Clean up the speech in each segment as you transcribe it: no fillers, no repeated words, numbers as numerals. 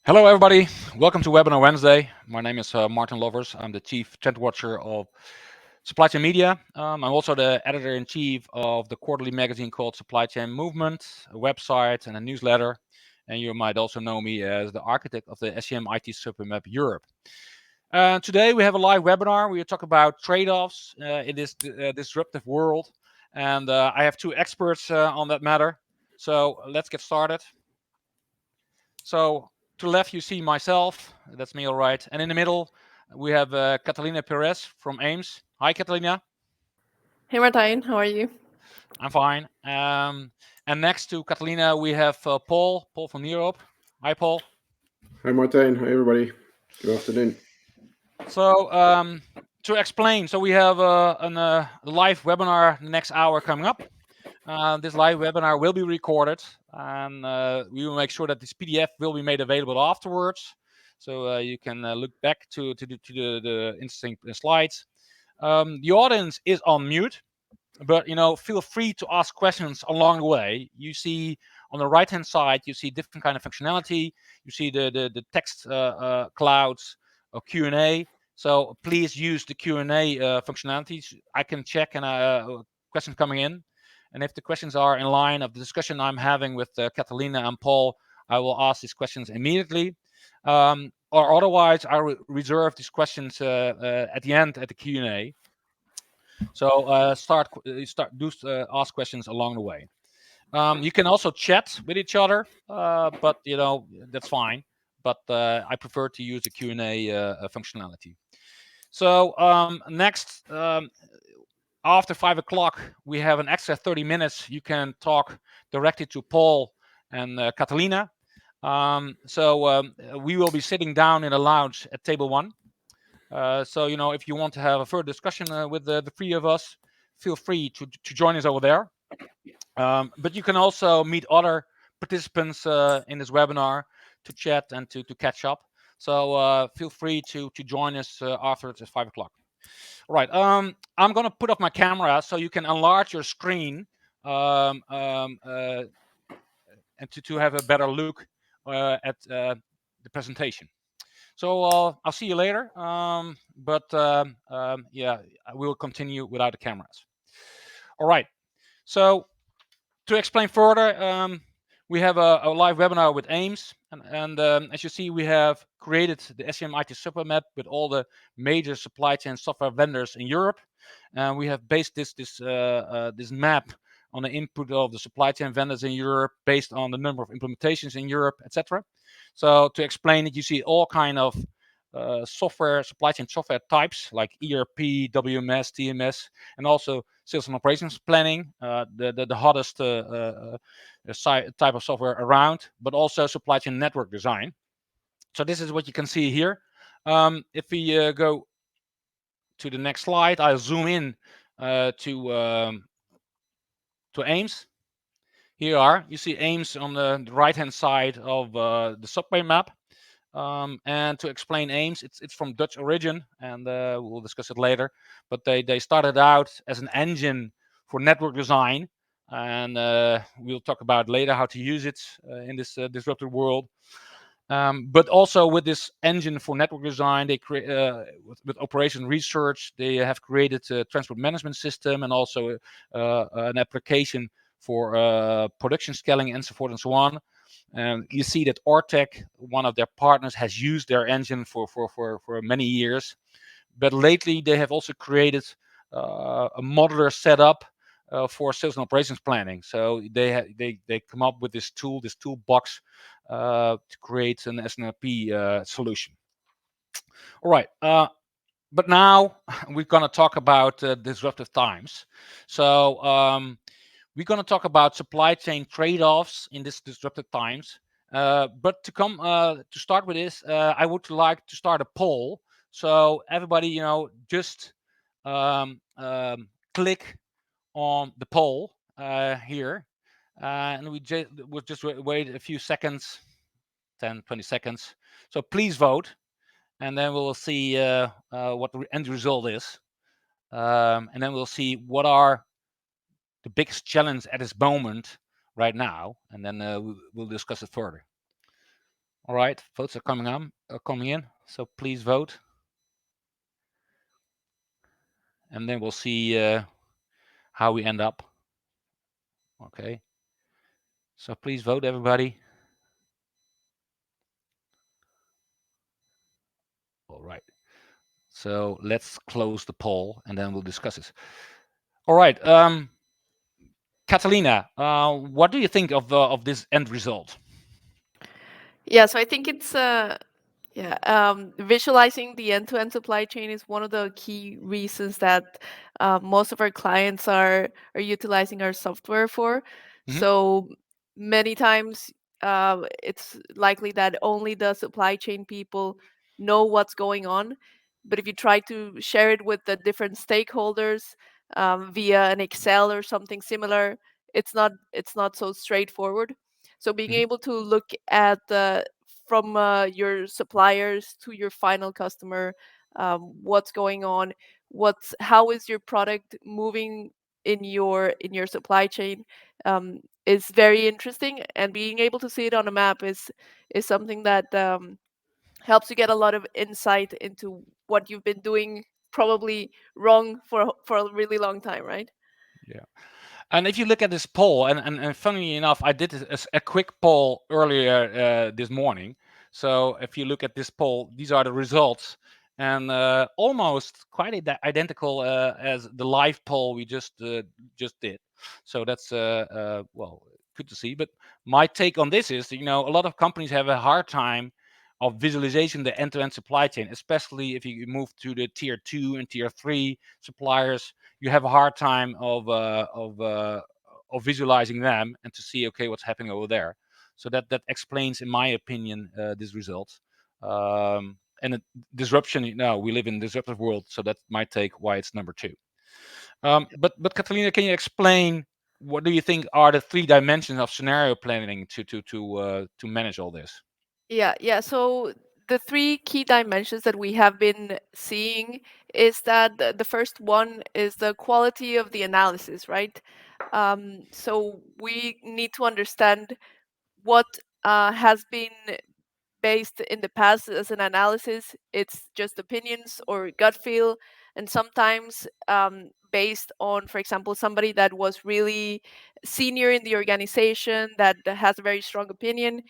Hello, everybody. Welcome to Webinar Wednesday. My name is Martin Lovers. I'm the Chief Trend Watcher of Supply Chain Media. I'm also the Editor-in-Chief of the quarterly magazine called Supply Chain Movement, a website and a newsletter. And you might also know me as the architect of the SCM IT Supermap Europe. Today we have a live webinar. We talk about trade-offs in this disruptive world. And I have two experts on that matter. So let's get started. So to the left, you see myself. That's me, all right. And in the middle, we have Catalina Perez from AIMSS. Hi, Catalina. Hey Martijn, how are you? I'm fine. And next to Catalina, we have Paul from Europe. Hi, Paul. Hi Martijn, hi everybody. Good afternoon. So to explain, so we have a live webinar next hour coming up. This live webinar will be recorded, and we will make sure that this PDF will be made available afterwards, so you can look back to the interesting slides. The audience is on mute, but feel free to ask questions along the way. You see on the right hand side, you see different kind of functionality. You see the text clouds or Q&A. So please use the Q&A functionalities. I can check and questions coming in. And if the questions are in line of the discussion I'm having with Catalina and Paul, I will ask these questions immediately. Or otherwise, I will reserve these questions at the end at the Q&A. So ask questions along the way. You can also chat with each other, but that's fine. But I prefer to use the Q&A functionality. So next, after 5 o'clock, we have an extra 30 minutes. You can talk directly to Paul and Catalina. We will be sitting down in a lounge at table 1. So if you want to have a further discussion with the three of us, feel free to join us over there. But you can also meet other participants in this webinar to chat and to catch up. So feel free to join us afterwards at 5 o'clock. All right. I'm going to put off my camera so you can enlarge your screen and to have a better look at the presentation. So I'll see you later. Yeah, we will continue without the cameras. All right. So to explain further, we have a live webinar with AIMSS, and as you see, we have created the SCM IT Supermap with all the major supply chain software vendors in Europe, and we have based this map on the input of the supply chain vendors in Europe, based on the number of implementations in Europe, etc. So to explain it, you see all kind of supply chain software types like ERP, WMS, TMS, and also sales and operations planning, the hottest type of software around, but also supply chain network design. So this is what you can see here. If we go to the next slide, I'll zoom in to AIMSS. Here you see AIMSS on the right-hand side of the subway map. And to explain AIMSS, it's from Dutch origin, and we'll discuss it later. But they started out as an engine for network design, and we'll talk about later how to use it in this disrupted world. But also with this engine for network design, they create with operation research, they have created a transport management system and also an application for production scaling and so forth and so on. You see that Ortec, one of their partners, has used their engine for many years. But lately, they have also created a modular setup for sales and operations planning. So they come up with this toolbox to create an SNRP solution. All right. But now we're going to talk about disruptive times. So we're going to talk about supply chain trade-offs in this disruptive times. But to start with this, I would like to start a poll. So everybody, just click on the poll here, and we'll just wait a few seconds, 10, 20 seconds. So please vote, and then we'll see what the end result is, and then we'll see what are the biggest challenge at this moment right now, and then we'll discuss it further. All right, votes are coming in. So please vote, and then we'll see how we end up. Okay. So please vote, everybody. All right. So let's close the poll, and then we'll discuss it. All right. Catalina, what do you think of this end result? Yeah, so I think it's visualizing the end-to-end supply chain is one of the key reasons that most of our clients are utilizing our software for. Mhm. So many times it's likely that only the supply chain people know what's going on. But if you try to share it with the different stakeholders via an Excel or something similar, it's not so straightforward. So being Mhm. able to look at the from your suppliers to your final customer, what's going on, how is your product moving in your supply chain, is very interesting, and being able to see it on a map is something that helps you get a lot of insight into what you've been doing probably wrong for a really long time, right? Yeah. And if you look at this poll, and funnily enough, I did a quick poll earlier this morning. So if you look at this poll, these are the results, and almost quite identical as the live poll we just did. So that's well, good to see. But my take on this is, a lot of companies have a hard time of visualization the end-to-end supply chain, especially if you move to the tier 2 and tier 3 suppliers. You have a hard time of visualizing them and to see, okay, what's happening over there. So that explains, in my opinion, this result. And disruption. We live in a disruptive world, so that's my take why it's number 2. But Catalina, can you explain what do you think are the 3 dimensions of scenario planning to manage all this? Yeah. So the three key dimensions that we have been seeing is that the first one is the quality of the analysis, right? So we need to understand what has been based in the past as an analysis. It's just opinions or gut feel, and sometimes based on, for example, somebody that was really senior in the organization that has a very strong opinion.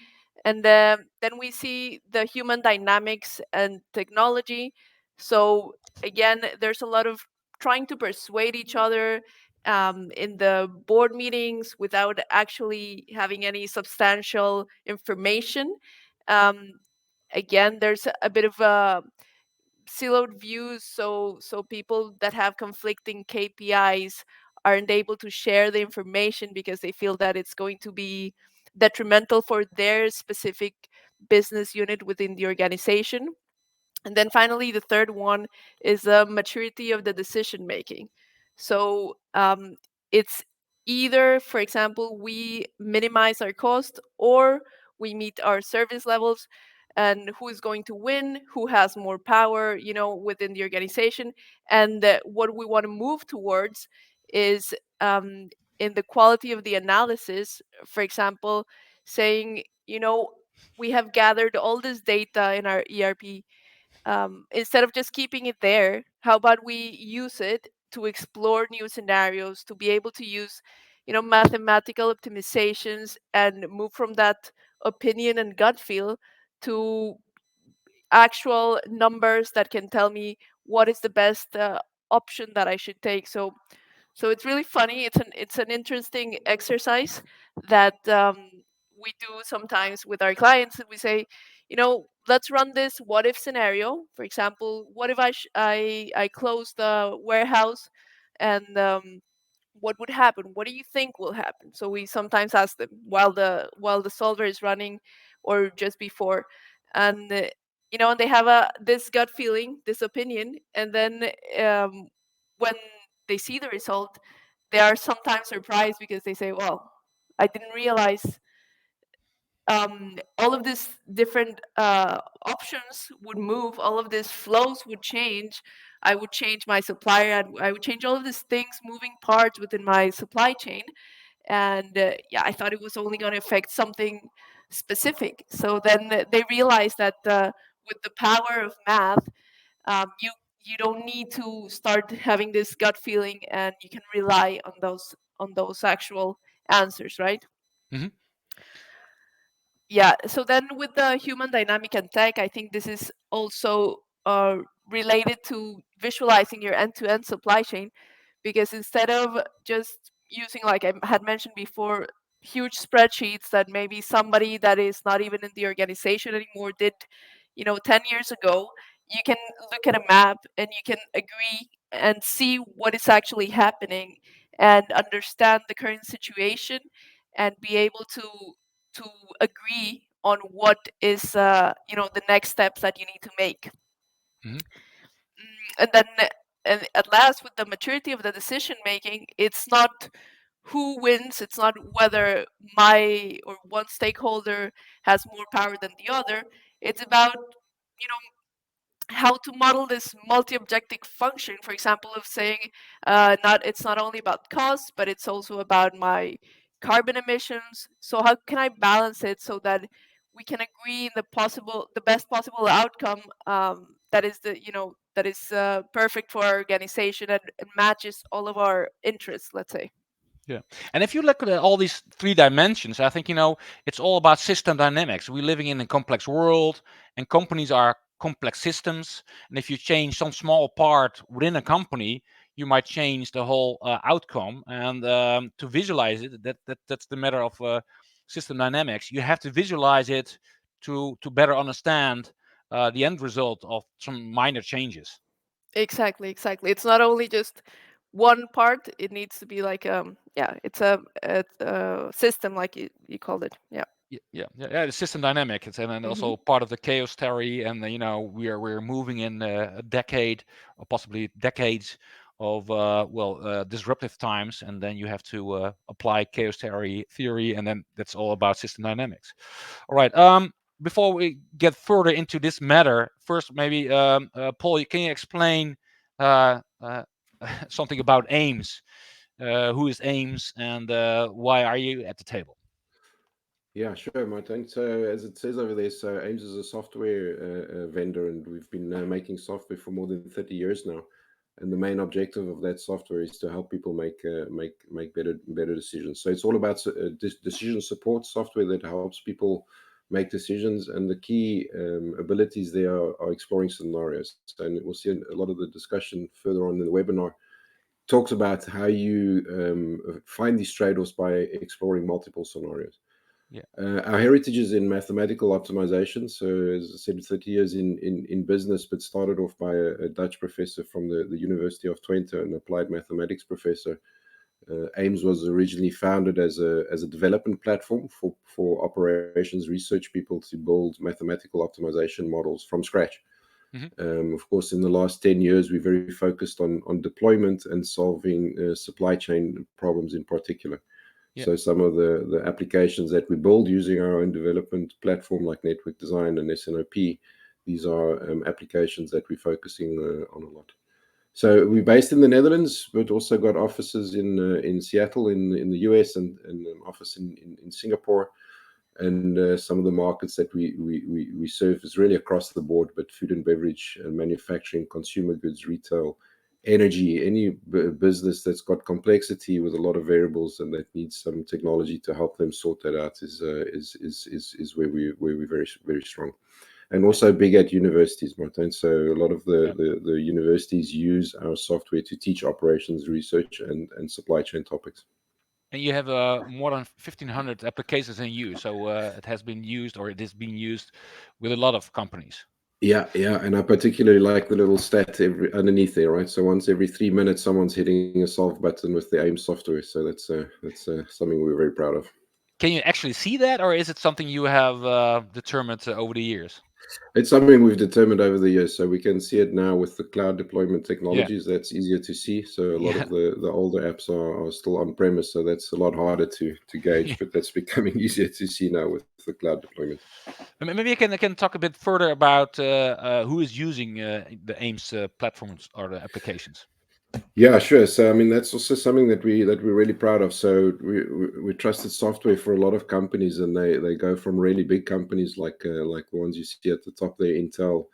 And then we see the human dynamics and technology. So again, there's a lot of trying to persuade each other in the board meetings without actually having any substantial information. um, Again, there's a bit of a siloed views, so people that have conflicting KPIs aren't able to share the information because they feel that it's going to be detrimental for their specific business unit within the organization. And then finally, the third one is the maturity of the decision making. So it's either, for example, we minimize our cost or we meet our service levels, and who is going to win, who has more power, within the organization. And what we want to move towards is in the quality of the analysis. For example, saying, we have gathered all this data in our ERP. Instead of just keeping it there, how about we use it to explore new scenarios, to be able to use, mathematical optimizations and move from that opinion and gut feel to actual numbers that can tell me what is the best option that I should take. So it's really funny. It's an interesting exercise that we do sometimes with our clients. And we say, let's run this what if scenario. For example, what if I close the warehouse, and what would happen? What do you think will happen? So we sometimes ask them while the solver is running, or just before. And and they have this gut feeling, this opinion, and then when they see the result, they are sometimes surprised because they say, well, I didn't realize all of these different options would move, all of these flows would change. I would change my supplier, I would change all of these things, moving parts within my supply chain. And yeah, I thought it was only going to affect something specific. So then they realize that with the power of math, you don't need to start having this gut feeling, and you can rely on those actual answers, right? Hmm. Yeah. So then with the human dynamic and tech, I think this is also related to visualizing your end-to-end supply chain, because instead of just using, like I had mentioned before, huge spreadsheets that maybe somebody that is not even in the organization anymore did 10 years ago, you can look at a map and you can agree and see what is actually happening and understand the current situation and be able to agree on what is the next steps that you need to make. Hmm. And then and at last, with the maturity of the decision making, it's not who wins, it's not whether my or one stakeholder has more power than the other. It's about you know how to model this multi-objective function, for example, of saying not it's not only about cost, but it's also about my carbon emissions. So how can I balance it so that we can agree in the best possible outcome, that is perfect for our organization and matches all of our interests, let's say. Yeah. And if you look at all these three dimensions, I think, it's all about system dynamics. We're living in a complex world, and companies are complex systems. And if you change some small part within a company, you might change the whole outcome. And to visualize it, that's the matter of system dynamics. You have to visualize it to better understand the end result of some minor changes. Exactly. It's not only just one part, it needs to be like it's a system, like you called it. Yeah. Yeah. The system dynamic, and then Hmm. also part of the chaos theory. And we're moving in a decade or possibly decades of disruptive times, and then you have to apply chaos theory, and then that's all about system dynamics. All right. Before we get further into this matter, first maybe Paul, can you explain uh, something about AIMSS? Who is AIMSS, and why are you at the table? Yeah, sure, Martin. So as it says over there, so AIMSS is a software vendor, and we've been making software for more than 30 years now. And the main objective of that software is to help people make better decisions. So it's all about decision support software that helps people make decisions, and the key abilities there are exploring scenarios. And we'll see a lot of the discussion further on in the webinar talks about how you find these trade-offs by exploring multiple scenarios. Yeah. Our heritage is in mathematical optimization. So, as I said, 30 years in business, but started off by a Dutch professor from the University of Twente, an applied mathematics professor. AIMSS was originally founded as a development platform for operations research people to build mathematical optimization models from scratch. Of course, in the last 10 years, we're very focused on deployment and solving supply chain problems in particular. Yeah. So some of the applications that we build using our own development platform, like network design and SNOP, these are applications that we're focusing on a lot. So we're based in the Netherlands, but also got offices in Seattle in the US, and an office in Singapore. And some of the markets that we serve is really across the board, but food and beverage, manufacturing, consumer goods, retail, energy, any business that's got complexity with a lot of variables and that needs some technology to help them sort that out is where we're very strong. And also big at universities, Martin. So a lot of Yeah. the universities use our software to teach operations research and supply chain topics. And you have more than 1,500 applications in use, so it has been used, or it is being used with a lot of companies. Yeah, and I particularly like the little stat underneath there, right? So once every 3 minutes, someone's hitting a solve button with the AIMSS software. So that's something we're very proud of. Can you actually see that, or is it something you have determined over the years? It's something we've determined over the years, so we can see it now with the cloud deployment Yeah. technologies. That's easier to see. So a lot Yeah. of the older apps are still on premise, so that's a lot harder to gauge. But that's becoming easier to see now with the cloud deployment. Maybe I can talk a bit further about who is using the AIMSS platforms or the applications. Yeah, sure. So I mean, that's also something that we're really proud of. So we trusted software for a lot of companies, and they go from really big companies like the ones you see at the top there, Intel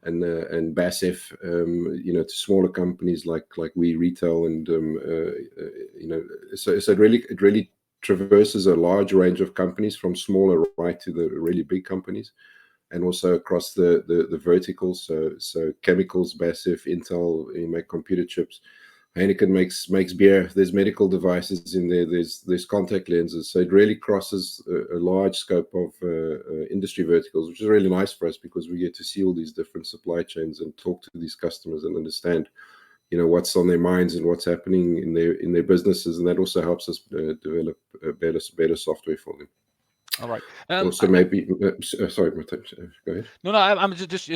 and BASF, to smaller companies like we retail and so it really traverses a large range of companies from smaller right to the really big companies, and also across the verticals. So chemicals, BASF, Intel, you make computer chips. Heineken makes beer. There's medical devices in there. There's contact lenses. So it really crosses a large scope of industry verticals, which is really nice for us because we get to see all these different supply chains and talk to these customers and understand, what's on their minds and what's happening in their businesses, and that also helps us develop better software for them. All right. Also, maybe sorry, Matthias, go ahead. No, no, I'm just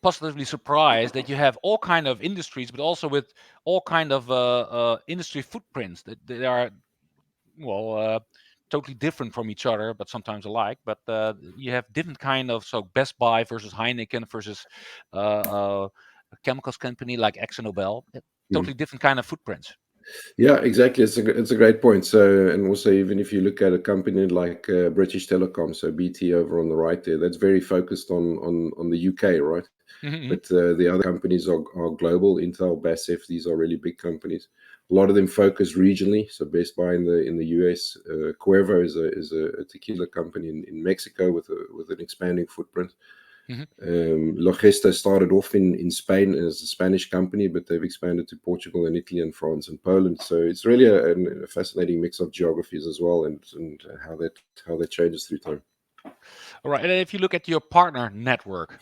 positively surprised that you have all kind of industries, but also with all kind of industry footprints that they are well totally different from each other, but sometimes alike. But you have different kind of Best Buy versus Heineken versus a chemicals company like ExxonMobil, Mm. totally different kind of footprints. Yeah, exactly. It's a great point. So, and also, even if you look at a company like British Telecom, so BT over on the right there, that's very focused on the UK, right? Hmm. But the other companies are global. Intel, BASF, these are really big companies. A lot of them focus regionally. So Best Buy in the US, Cuervo is a tequila company in Mexico with an expanding footprint. Hmm. Logesta started off in Spain as a Spanish company, but they've expanded to Portugal and Italy and France and Poland. So it's really a fascinating mix of geographies as well, and how that changes through time. All right. And if you look at your partner network.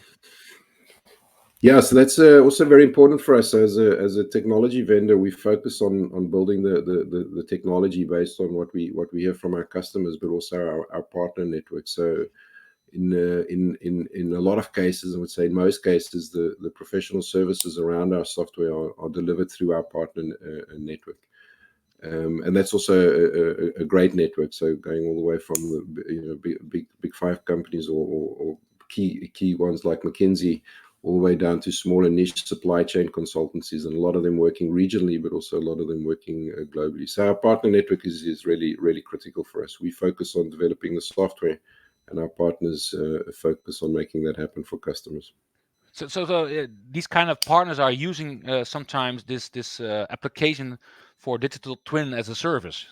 Yeah, so that's also very important for us as a technology vendor. We focus on building the technology based on what we hear from our customers, but also our partner network. So in a lot of cases, I would say in most cases, the professional services around our software are delivered through our partner network. And that's also a great network. So going all the way from the big five companies or key ones like McKinsey, all the way down to smaller niche supply chain consultancies, and a lot of them working regionally, but also a lot of them working globally. So our partner network is really critical for us. We focus on developing the software, and our partners focus on making that happen for customers. So these kind of partners are using sometimes this application for digital twin as a service,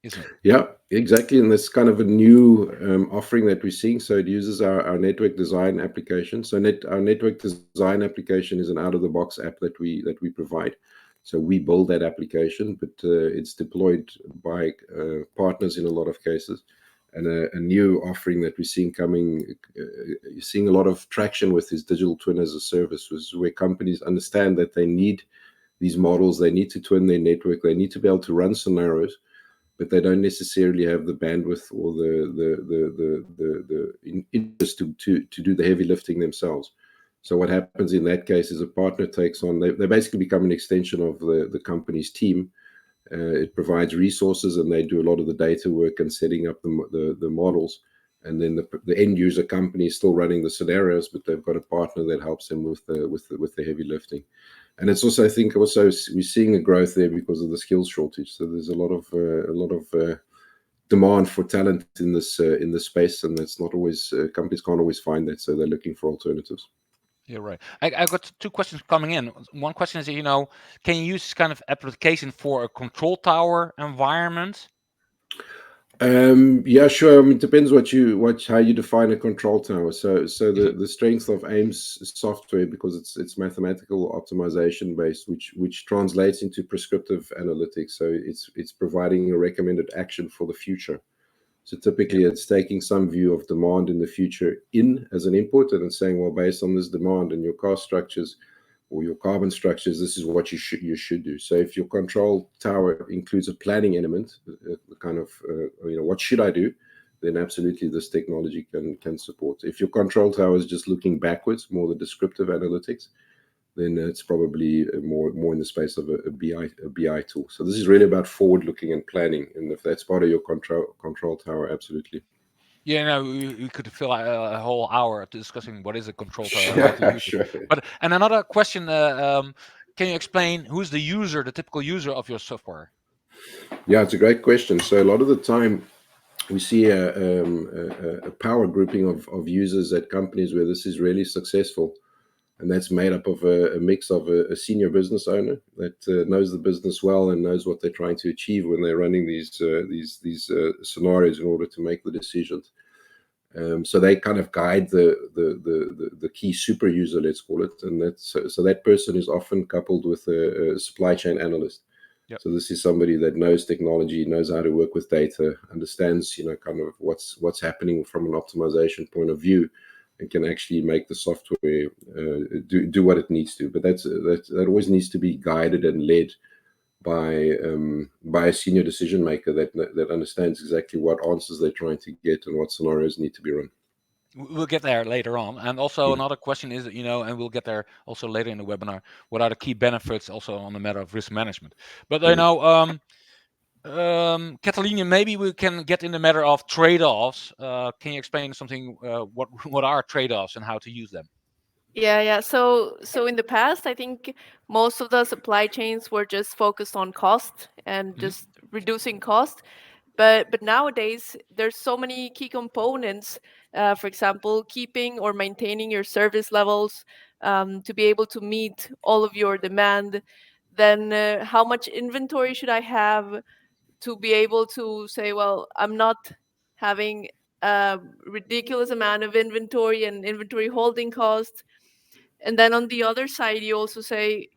isn't it? Yeah, exactly. And that's kind of a new offering that we're seeing. So it uses our network design application. So our network design application is an out-of-the-box app that we provide. So we build that application, but it's deployed by partners in a lot of cases. And a new offering that we're seeing coming, you're seeing a lot of traction with is digital twin as a service, where companies understand that they need these models, they need to twin their network, they need to be able to run scenarios, but they don't necessarily have the bandwidth or the interest to do the heavy lifting themselves. So what happens in that case is a partner takes on. They basically become an extension of the company's team. It provides resources, and they do a lot of the data work and setting up the models. And then the end user company is still running the scenarios, but they've got a partner that helps them with the heavy lifting. And it's also, I think, also we're seeing a growth there because of the skills shortage. So there's a lot of demand for talent in this space, and it's not always companies can't always find that, so they're looking for alternatives. You're right. I got two questions coming in. One question is, can you use this kind of application for a control tower environment? Yeah, sure. I mean, it depends how you define a control tower. So the strength of AIMSS software, because it's mathematical optimization based, which translates into prescriptive analytics. So it's providing a recommended action for the future. So Yeah. typically, it's taking some view of demand in the future in as an input, and it's saying, well, based on this demand and your cost structures or your carbon structures, this is what you should do. So if your control tower includes a planning element, the kind of what should I do, then absolutely this technology can support. If your control tower is just looking backwards, more the descriptive analytics, then it's probably more in the space of a BI tool. So this is really about forward looking and planning, and if that's part of your control tower, absolutely. Yeah, no, we could fill a whole hour discussing what is a control tower and how to Yeah, use it. sure. But and another question, can you explain who's the user, the typical user of your software? Yeah, it's a great question. So a lot of the time we see a power grouping of users at companies where this is really successful, and that's made up of a mix of a senior business owner that knows the business well and knows what they're trying to achieve when they're running these scenarios in order to make the decisions. So they kind of guide the key super user, let's call it, and so that person is often coupled with a supply chain analyst. Yep. So this is somebody that knows technology, knows how to work with data, understands, kind of what's happening from an optimization point of view, and can actually make the software do what it needs to. But that always needs to be guided and led by a senior decision maker that understands exactly what answers they're trying to get and what scenarios need to be run. We'll get there later on. And also another question is, and we'll get there also later in the webinar, what are the key benefits also on the matter of risk management? But Catalina, maybe we can get in the matter of trade-offs. Can you explain something? What are trade-offs and how to use them? Yeah. So in the past, I think most of the supply chains were just focused on cost and just reducing cost. But nowadays, there's so many key components. For example, keeping or maintaining your service levels to be able to meet all of your demand. Then, how much inventory should I have to be able to say, well, I'm not having a ridiculous amount of inventory and inventory holding costs. And then on the other side, you also say,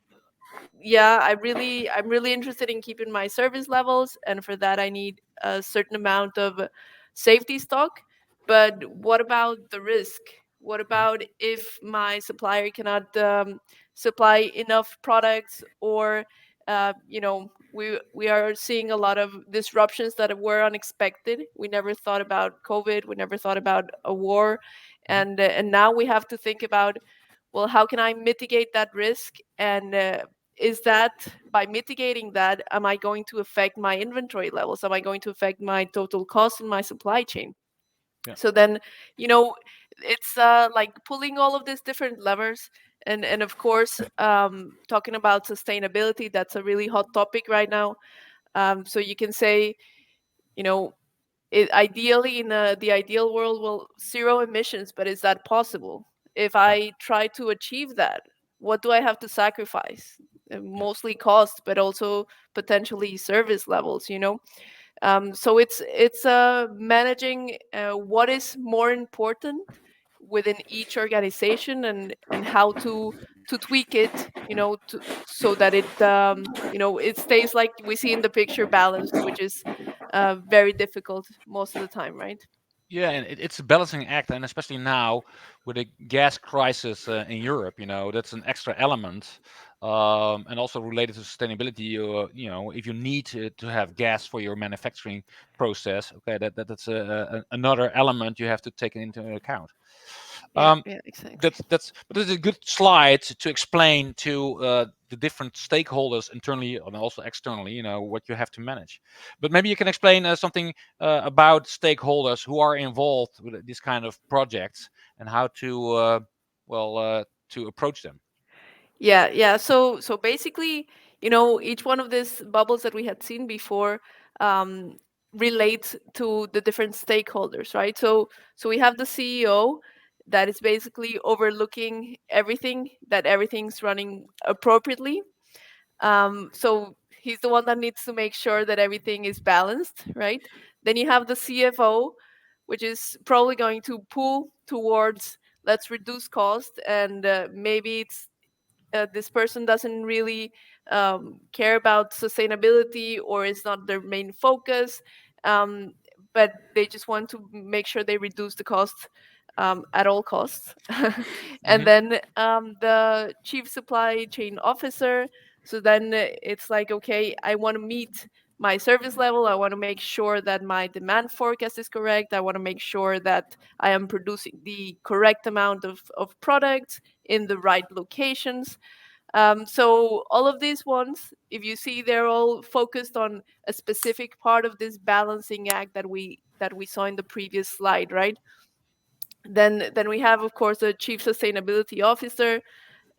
yeah, I'm really interested in keeping my service levels, and for that I need a certain amount of safety stock. But what about the risk? What about if my supplier cannot supply enough products, or we are seeing a lot of disruptions that were unexpected. We never thought about COVID. We never thought about a war, and now we have to think about, well, how can I mitigate that risk? And is that by mitigating that, am I going to affect my inventory levels? Am I going to affect my total cost in my supply chain? Yeah. So then, it's like pulling all of these different levers. And of course, talking about sustainability, that's a really hot topic right now. So you can say, you know, ideally in the ideal world, well, zero emissions, but is that possible? If Yeah. I try to achieve that, what do I have to sacrifice? Yeah. Mostly cost, but also potentially service levels. So it's managing what is more important within each organization, and how to tweak it, so that it stays like we see in the picture, balanced, which is very difficult most of the time, right? Yeah, and it's a balancing act, and especially now with the gas crisis in Europe, that's an extra element, and also related to sustainability. If you need to have gas for your manufacturing process, okay, that's another element you have to take into account. Yeah, Um, yeah, exactly. but it's a good slide to explain to the different stakeholders internally and also externally, what you have to manage. But maybe you can explain something about stakeholders who are involved with this kind of projects and how to approach them. Yeah. So basically, each one of these bubbles that we had seen before um, relates to the different stakeholders, right? So we have the CEO that is basically overlooking everything, that everything's running appropriately. So he's the one that needs to make sure that everything is balanced, right? Then you have the CFO, which is probably going to pull towards, let's reduce cost, and maybe it's this person doesn't really care about sustainability, or is not their main focus, um, but they just want to make sure they reduce the cost at all costs. And Hmm. then the chief supply chain officer. So then it's like, okay, I want to meet my service level. I want to make sure that my demand forecast is correct. I want to make sure that I am producing the correct amount of products in the right locations. So all of these ones, if you see, they're all focused on a specific part of this balancing act that we saw in the previous slide, right? Then we have, of course, a chief sustainability officer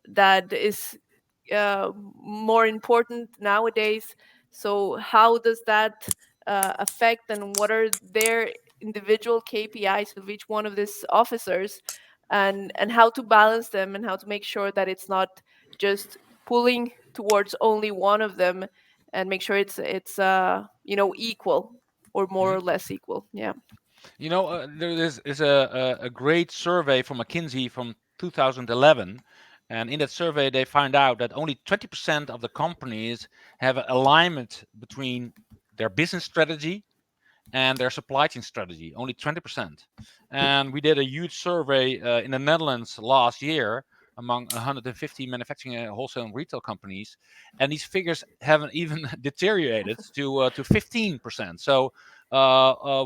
that is more important nowadays. So how does that affect, and what are their individual KPIs of each one of these officers, and how to balance them, and how to make sure that it's not just pulling towards only one of them, and make sure it's equal, or more Mhm. or less equal. Yeah. There is a great survey from McKinsey from 2011, and in that survey they find out that only 20% of the companies have an alignment between their business strategy and their supply chain strategy. Only 20%. And we did a huge survey in the Netherlands last year among 150 manufacturing, wholesale, and retail companies, and these figures haven't even deteriorated to 15%. So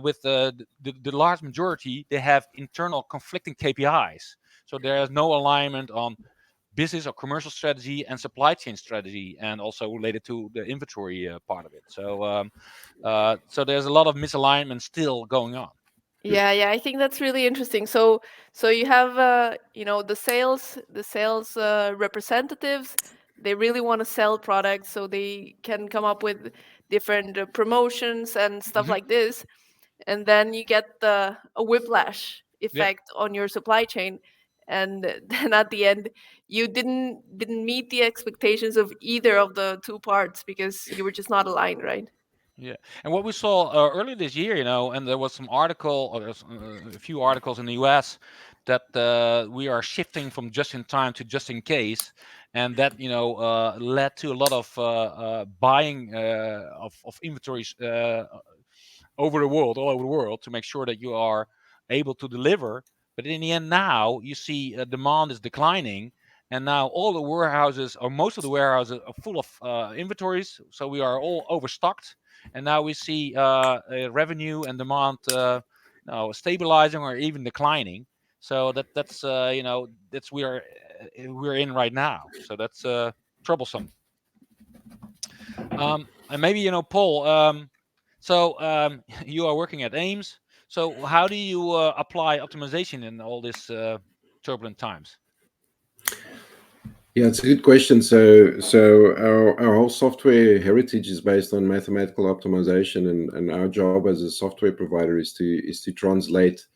with the large majority, they have internal conflicting KPIs. So there is no alignment on business or commercial strategy and supply chain strategy, and also related to the inventory part of it. So there's a lot of misalignment still going on. Yeah, I think that's really interesting. So you have the sales representatives. They really want to sell products, so they can come up with different promotions and stuff Hmm. like this. And then you get a whiplash Yeah. effect on your supply chain, and then at the end you didn't meet the expectations of either of the two parts because you were just not aligned, right? Yeah, and what we saw earlier this year, and there was some article, or there's a few articles in the U.S. that we are shifting from just in time to just in case, and that led to a lot of buying of inventories over the world, all over the world, to make sure that you are able to deliver. But in the end, now you see demand is declining, and now all the warehouses, or most of the warehouses, are full of inventories. So we are all overstocked, and now we see revenue and demand stabilizing or even declining. So that's we're in right now. So that's troublesome. And maybe Paul. You are working at AIMSS. So how do you apply optimization in all these turbulent times? Yeah, it's a good question. So our whole software heritage is based on mathematical optimization, and our job as a software provider is to translate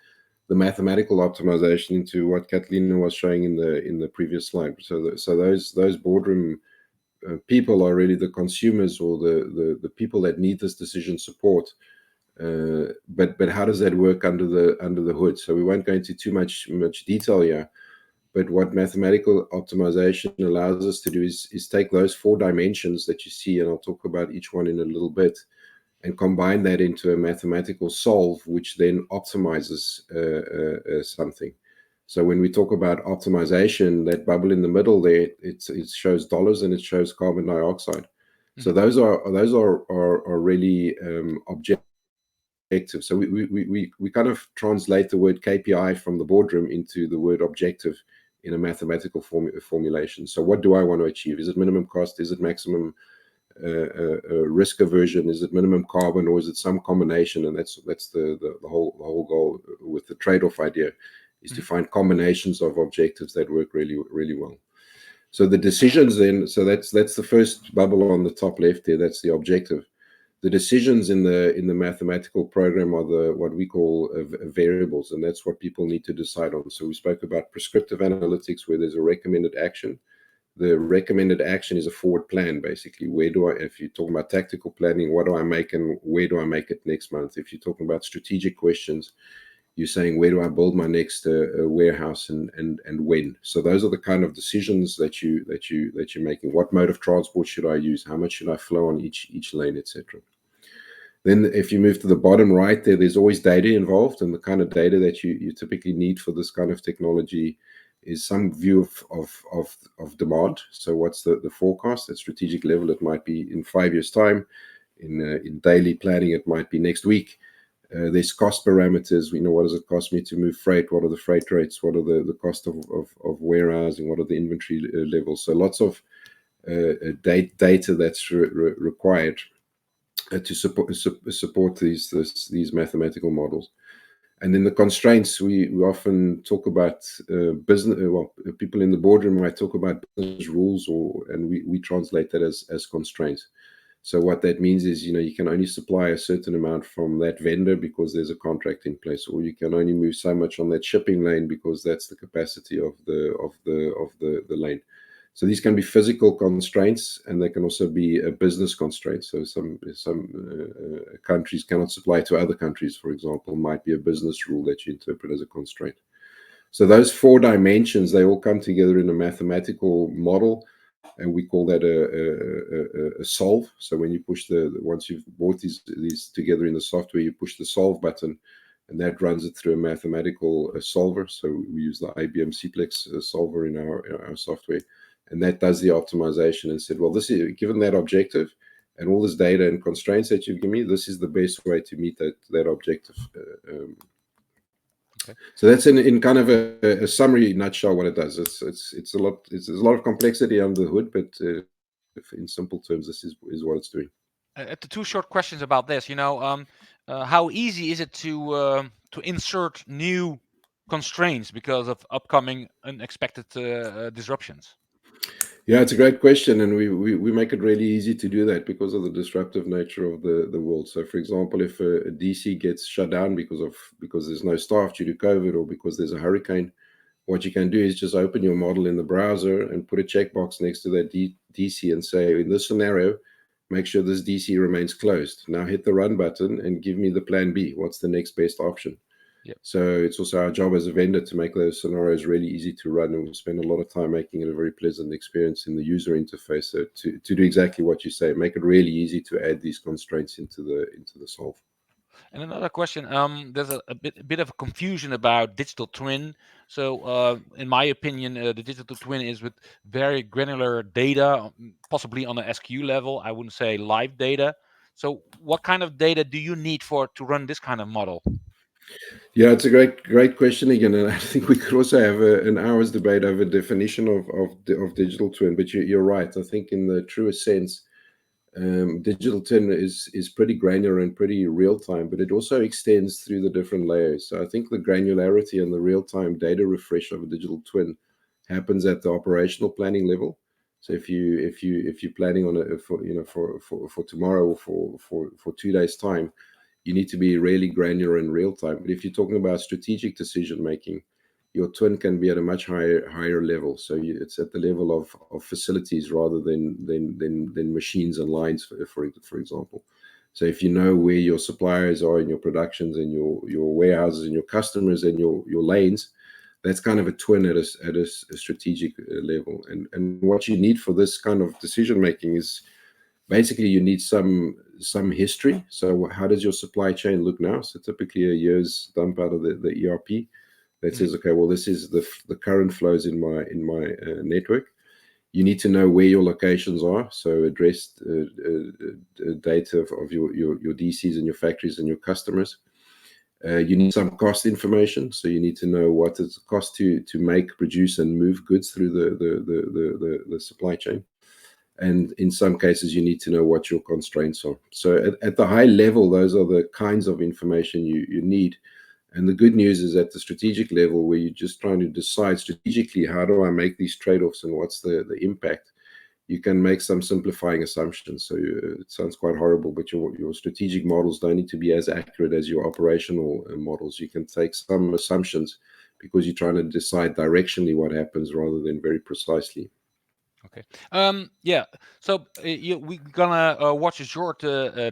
the mathematical optimization into what Katalina was showing in the previous slide. So those boardroom people are really the consumers, or the people that need this decision support. But how does that work under the hood? So we won't go into too much detail here. But what mathematical optimization allows us to do is take those 4 dimensions that you see, and I'll talk about each one in a little bit, and combine that into a mathematical solve, which then optimizes something. So when we talk about optimization, that bubble in the middle there, it shows dollars and it shows carbon dioxide. So those are really objectives. So we kind of translate the word KPI from the boardroom into the word objective in a mathematical formulation. So what do I want to achieve? Is it minimum cost? Is it maximum risk aversion? Is it minimum carbon, or is it some combination? And that's the whole goal with the trade-off idea, is to find combinations of objectives that work really, really well. So the decisions then, so that's the first bubble on the top left there. That's the objective. The decisions in the mathematical program are what we call variables, and that's what people need to decide on. So we spoke about prescriptive analytics, where there's a recommended action. The recommended action is a forward plan, basically. If you're talking about tactical planning, what do I make and where do I make it next month? If you're talking about strategic questions, you're saying, where do I build my next warehouse and when? So those are the kind of decisions that you're making. What mode of transport should I use? How much should I flow on each lane, etc. Then if you move to the bottom right there's always data involved, and the kind of data that you typically need for this kind of technology is some view of demand. So what's the forecast at strategic level? It might be in 5 years' time. In daily planning, it might be next week. There's cost parameters. We know, what does it cost me to move freight? What are the freight rates? What are the cost of warehousing? What are the inventory levels? So lots of data that's required to support these mathematical models. And then the constraints, we often talk about business. Well, people in the boardroom might talk about business rules, and we translate that as constraints. So what that means is, you can only supply a certain amount from that vendor because there's a contract in place, or you can only move so much on that shipping lane because that's the capacity of the lane. So these can be physical constraints, and they can also be a business constraint. So some countries cannot supply to other countries, for example, might be a business rule that you interpret as a constraint. So those 4 dimensions, they all come together in a mathematical model, and we call that a solve. So when you push once you've brought these together in the software, you push the solve button, and that runs it through a mathematical solver. So we use the IBM Cplex solver in our software, and that does the optimization and said, well, this is given that objective and all this data and constraints that you've given me, this is the best way to meet that objective. Okay. So that's in kind of a summary nutshell what it does. It's a lot. There's a lot of complexity under the hood, but in simple terms, this is what it's doing. The 2 short questions about this. How easy is it to insert new constraints because of upcoming unexpected disruptions? Yeah, it's a great question, and we make it really easy to do that because of the disruptive nature of the world. So, for example, if a DC gets shut down because there's no staff due to COVID or because there's a hurricane, what you can do is just open your model in the browser and put a checkbox next to that DC and say, in this scenario, make sure this DC remains closed. Now hit the run button and give me the plan B. What's the next best option? Yep. So it's also our job as a vendor to make those scenarios really easy to run, and we spend a lot of time making it a very pleasant experience in the user interface. So to do exactly what you say, make it really easy to add these constraints into the solve. And another question, there's a bit of a confusion about digital twin. So in my opinion, the digital twin is with very granular data, possibly on an SKU level. I wouldn't say live data. So what kind of data do you need to run this kind of model? Yeah, it's a great question again, and I think we could also have an hour's debate over definition of digital twin. But you're right. I think in the truest sense, digital twin is pretty granular and pretty real time, but it also extends through the different layers. So I think the granularity and the real time data refresh of a digital twin happens at the operational planning level. So if you're planning on it for tomorrow or for 2 days time, you need to be really granular in real time. But if you're talking about strategic decision making, your twin can be at a much higher level. So it's at the level of facilities rather than machines and lines, for example. So if you know where your suppliers are in your productions and your warehouses and your customers and your lanes, that's kind of a twin at a strategic level. And what you need for this kind of decision making is basically you need some history. So how does your supply chain look now? So typically a year's dump out of the ERP that says, okay, well, this is the current flows in my network. You need to know where your locations are, so address data of your DCs and your factories and your customers. You need some cost information, so you need to know what it costs to make, produce, and move goods through the supply chain. And in some cases, you need to know what your constraints are. So at the high level, those are the kinds of information you need. And the good news is at the strategic level, where you're just trying to decide strategically, how do I make these trade-offs and what's the impact, you can make some simplifying assumptions. So it sounds quite horrible, but your strategic models don't need to be as accurate as your operational models. You can take some assumptions because you're trying to decide directionally what happens rather than very precisely. Okay. Yeah. So we're gonna watch a short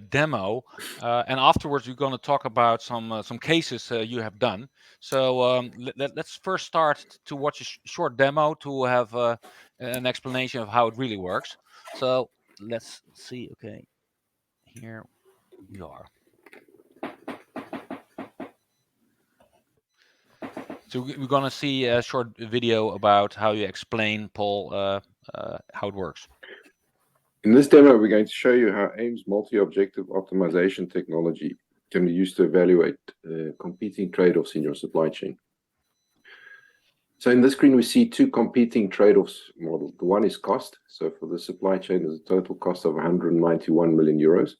demo, and afterwards we're gonna talk about some cases you have done. So let's first start to watch a short demo to have an explanation of how it really works. So let's see. Okay, here we are. So we're gonna see a short video about how you explain, Paul, how it works. In this demo, we're going to show you how AIMSS multi-objective optimization technology can be used to evaluate competing trade-offs in your supply chain. So in this screen, we see 2 competing trade-offs models. The one is cost. So for the supply chain, there's a total cost of 191 million euros.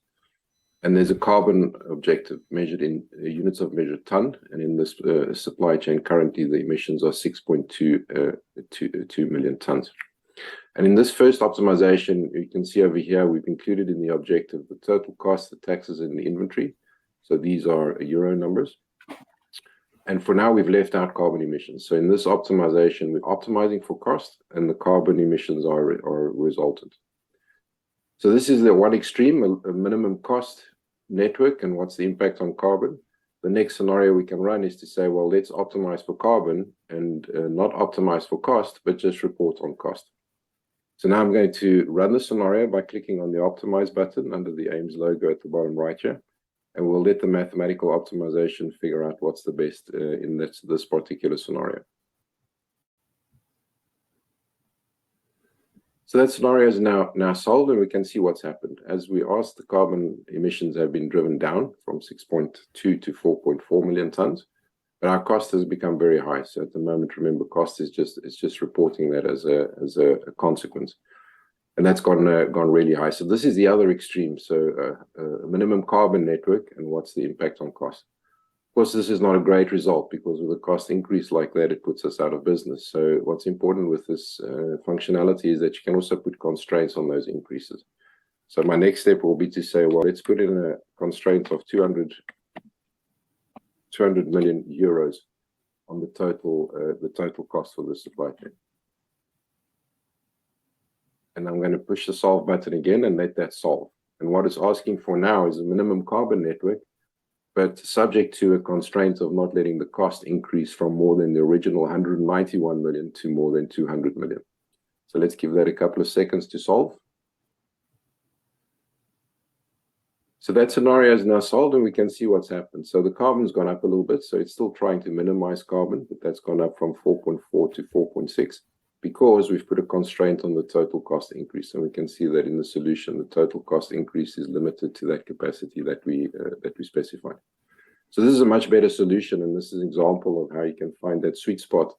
And there's a carbon objective measured in units of measured ton. And in this supply chain, currently the emissions are 6.2 million tons. And in this first optimization, you can see over here, we've included in the objective the total cost, the taxes, and the inventory. So these are euro numbers. And for now, we've left out carbon emissions. So in this optimization, we're optimizing for cost, and the carbon emissions are resultant. So this is the one extreme, a minimum cost network, and what's the impact on carbon. The next scenario we can run is to say, well, let's optimize for carbon and not optimize for cost, but just report on cost. So now I'm going to run the scenario by clicking on the optimize button under the AIMSS logo at the bottom right here. And we'll let the mathematical optimization figure out what's the best in this particular scenario. So that scenario is now solved, and we can see what's happened. As we asked, the carbon emissions have been driven down from 6.2 to 4.4 million tons, but our cost has become very high. So at the moment, remember, cost is just reporting that as a consequence, and that's gone really high. So this is the other extreme. So a minimum carbon network, and what's the impact on cost? Of course, this is not a great result, because with a cost increase like that, it puts us out of business. So what's important with this functionality is that you can also put constraints on those increases. So my next step will be to say, well, let's put in a constraint of 200 million euros on the total cost for the supply chain. And I'm going to push the solve button again and let that solve. And what it's asking for now is a minimum carbon network, but subject to a constraint of not letting the cost increase from more than the original 191 million to more than 200 million. So let's give that a couple of seconds to solve. So that scenario is now solved, and we can see what's happened. So the carbon's gone up a little bit, so it's still trying to minimize carbon, but that's gone up from 4.4 to 4.6 because we've put a constraint on the total cost increase. And we can see that in the solution, the total cost increase is limited to that capacity that we specified. So this is a much better solution, and this is an example of how you can find that sweet spot,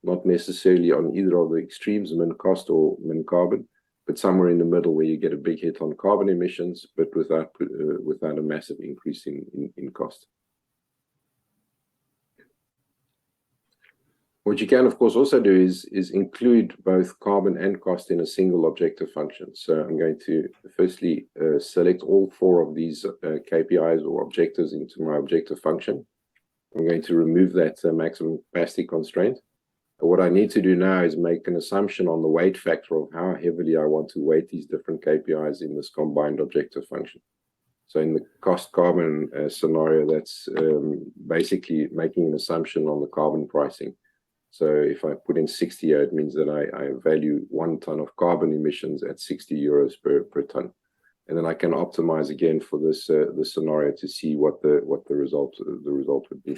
not necessarily on either of the extremes, min cost or min carbon, but somewhere in the middle where you get a big hit on carbon emissions, but without a massive increase in cost. What you can, of course, also do is include both carbon and cost in a single objective function. So I'm going to firstly select all 4 of these KPIs or objectives into my objective function. I'm going to remove that maximum capacity constraint. What I need to do now is make an assumption on the weight factor of how heavily I want to weight these different KPIs in this combined objective function. So in the cost carbon scenario, that's basically making an assumption on the carbon pricing. So if I put in 60 here, it means that I value 1 ton of carbon emissions at 60 euros per ton. And then I can optimize again for this scenario to see what the result would be.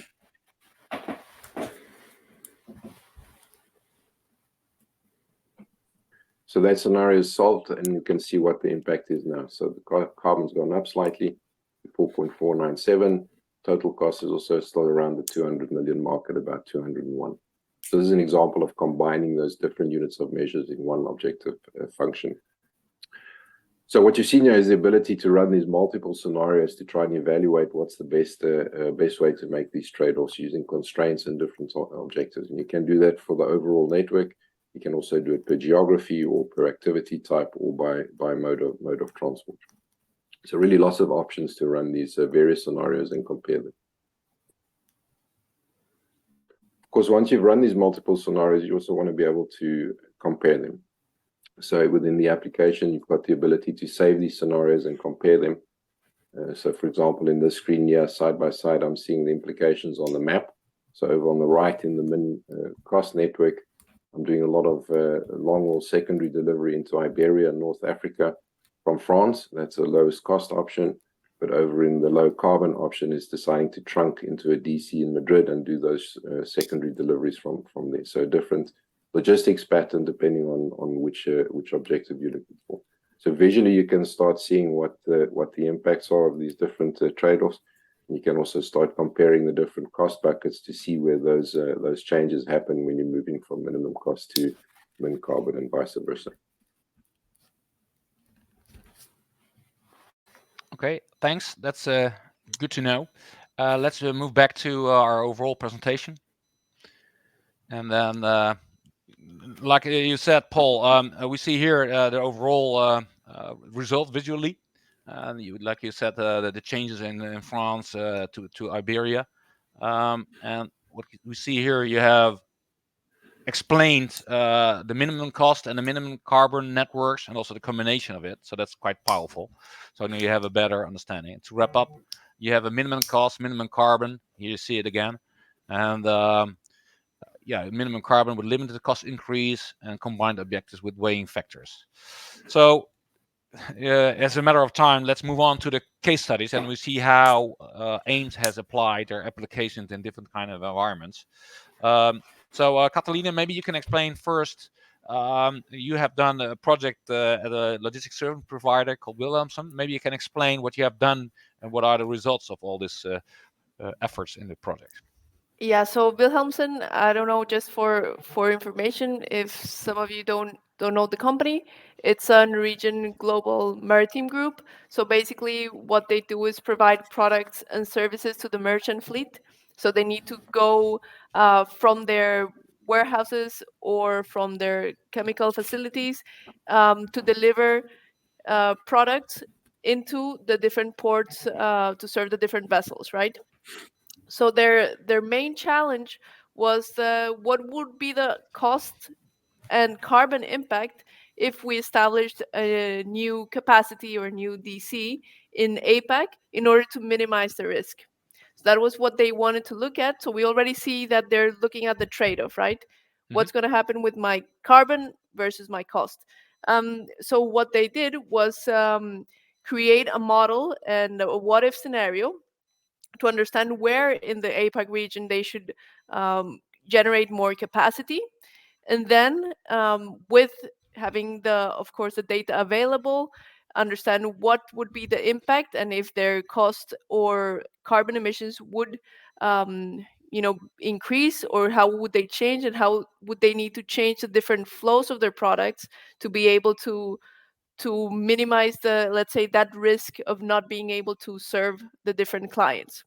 So that scenario is solved, and you can see what the impact is now. So the carbon's gone up slightly to 4.497. Total cost is also still around the 200 million mark at about 201. So this is an example of combining those different units of measures in one objective function. So what you've seen here is the ability to run these multiple scenarios to try and evaluate what's the best way to make these trade-offs using constraints and different objectives. And you can do that for the overall network. You can also do it per geography or per activity type or by mode of transport. So really lots of options to run these various scenarios and compare them. Of course, once you've run these multiple scenarios, you also want to be able to compare them. So within the application, you've got the ability to save these scenarios and compare them. So for example, in this screen here, side by side, I'm seeing the implications on the map. So over on the right in the min cost network, I'm doing a lot of long-haul secondary delivery into Iberia and North Africa from France. That's the lowest cost option. But over in the low carbon option is deciding to trunk into a DC in Madrid and do those secondary deliveries from there. So different logistics pattern depending on which objective you're looking for. So visually you can start seeing what the impacts are of these different trade-offs. You can also start comparing the different cost buckets to see where those changes happen when you're moving from minimum cost to min carbon and vice versa. Okay, thanks. That's good to know. Let's move back to our overall presentation. And then, like you said, Paul, we see here the overall result visually. Like you said, the changes in France to Iberia. And what we see here, you have explained the minimum cost and the minimum carbon networks and also the combination of it. So that's quite powerful. So now you have a better understanding. And to wrap up, you have a minimum cost, minimum carbon. Here you see it again. And yeah, minimum carbon with limited cost increase and combined objectives with weighing factors. So as a matter of time, let's move on to the case studies and we see how AIMSS has applied their applications in different kind of environments. So Catalina, maybe you can explain first. You have done a project at a logistics service provider called Wilhelmsen. Maybe you can explain what you have done and what are the results of all these efforts in the project. Yeah, so Wilhelmsen, I don't know, just for information, if some of you don't know the company, it's a Norwegian global maritime group. So basically, what they do is provide products and services to the merchant fleet. So they need to go from their warehouses or from their chemical facilities to deliver products into the different ports to serve the different vessels, right? So their main challenge was what would be the cost and carbon impact if we established a new capacity or new DC in APAC in order to minimize the risk. So that was what they wanted to look at. So we already see that they're looking at the trade-off, right? Mm-hmm. What's going to happen with my carbon versus my cost? So what they did was create a model and a what-if scenario to understand where in the APAC region they should um, generate more capacity. And then with having of course, the data available, understand what would be the impact and if their cost or carbon emissions would increase, or how would they change, and how would they need to change the different flows of their products to be able to minimize the, let's say, that risk of not being able to serve the different clients.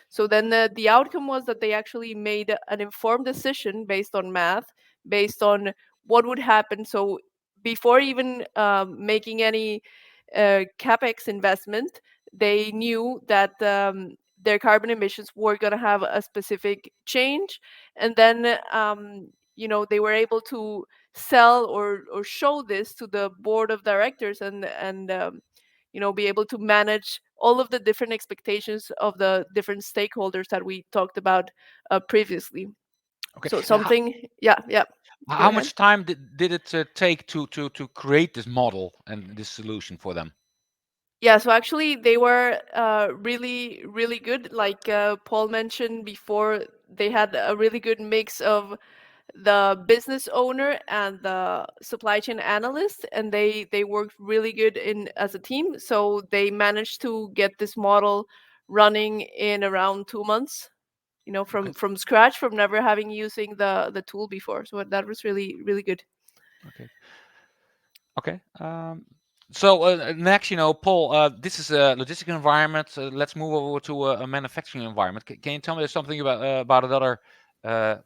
So then the outcome was that they actually made an informed decision based on math, based on what would happen. So before even making any capex investment, they knew that their carbon emissions were going to have a specific change, and then they were able to sell or show this to the board of directors, and be able to manage all of the different expectations of the different stakeholders that we talked about previously. Okay. So something, yeah, go How ahead. much time did it take to create this model and this solution for them? Yeah, so actually they were really, really good. Like Paul mentioned before, they had a really good mix of the business owner and the supply chain analyst, and they worked really good in as a team. So they managed to get this model running in around 2 months, Okay. from scratch, from never having using the tool before. So that was really, really good. Okay. Okay. So next, Paul, this is a logistic environment. Let's move over to a manufacturing environment. Can you tell me something about another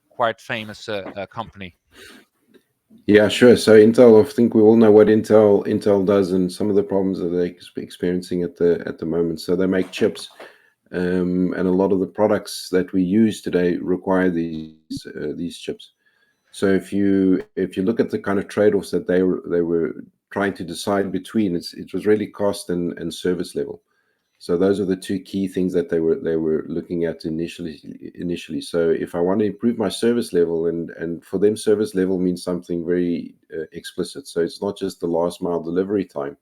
quite famous company? Yeah, sure. So Intel, I think we all know what Intel does and some of the problems that they're experiencing at the moment. So they make chips, and a lot of the products that we use today require these chips. So if you look at the kind of trade-offs that they were trying to decide between, it was really cost and service level. So those are the two key things that they were looking at initially. So if I want to improve my service level, and for them, service level means something very explicit. So it's not just the last mile delivery time,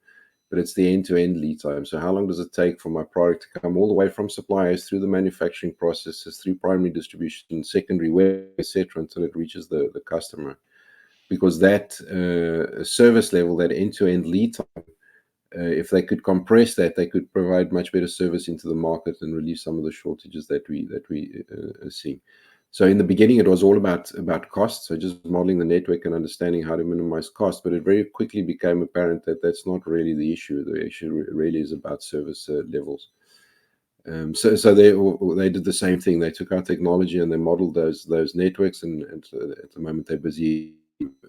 but it's the end-to-end lead time. So how long does it take for my product to come all the way from suppliers through the manufacturing processes, through primary distribution, secondary web, etc., until it reaches the customer? Because that service level, that end-to-end lead time, if they could compress that, they could provide much better service into the market and relieve some of the shortages that we are seeing. So in the beginning, it was all about cost, so just modeling the network and understanding how to minimize cost. But it very quickly became apparent that that's not really the issue. The issue really is about service levels. So they did the same thing. They took our technology and they modeled those networks, and at the moment they're busy